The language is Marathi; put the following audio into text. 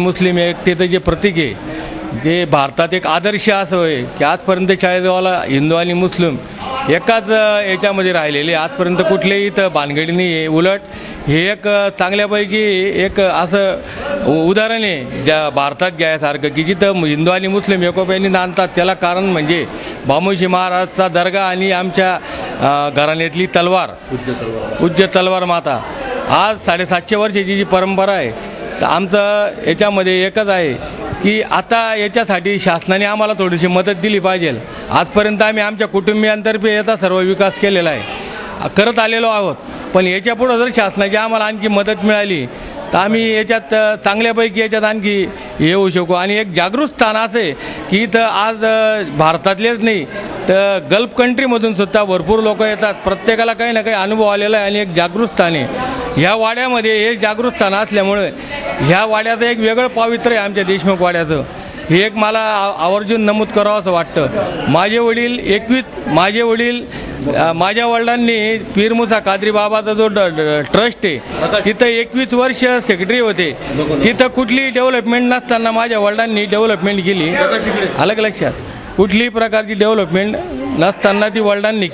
मुस्लिम एकतेचं जे प्रतीक आहे जे भारतात एक आदर्श असं आहे की आजपर्यंत चाळीसगावला हिंदू आणि मुस्लिम एकाच याच्यामध्ये राहिलेले आजपर्यंत कुठलेही इथं भानगडी नाही आहे। उलट हे एक चांगल्यापैकी एक असं उदाहरण आहे ज्या भारतात घ्यायसारखं की जिथं हिंदू आणि मुस्लिम एकोप्याने नांदतात। त्याला कारण म्हणजे भामोशी महाराजचा दर्गा आणि आमच्या घराण्यातली तलवार पूज्य तलवार माता। आज 750 वर्षाची जी परंपरा आहे तर आमचं याच्यामध्ये एकच आहे की आता याच्यासाठी शासनाने आम्हाला थोडीशी मदत दिली पाहिजे। आजपर्यंत आम्ही आमच्या कुटुंबियांतर्फे याचा सर्व विकास केलेला आहे, करत आलेलो आहोत, पण याच्या पुढे जर शासनाची आम्हाला आणखी मदत मिळाली तर आम्ही याच्यात चांगल्यापैकी याच्यात आणखी येऊ शकू। आणि एक जागृत स्थान असे की इथं आज भारतातलेच नाही तर गल्फ कंट्रीमधून सुद्धा भरपूर लोक येतात। प्रत्येकाला काही ना काही अनुभव आलेला आहे आणि एक जागृत स्थान आहे। ह्या वाड्यामध्ये हे जागृत स्थान असल्यामुळे ह्या वाड्याचं एक वेगळं पावित्र्य आहे आमच्या देशमुख वाड्याचं। हे एक मला आवर्जून नमूद करावं असं वाटतं। माझ्या वडिलांनी पीर मुसा कादरी बाबाचा जो ट्रस्ट आहे तिथं 21 वर्ष सेक्रेटरी होते। तिथं कुठलीही डेव्हलपमेंट नसताना माझ्या वडिलांनी डेव्हलपमेंट केली। अलग लक्षात कुठलीही प्रकारची डेव्हलपमेंट नसताना ती वडिलांनी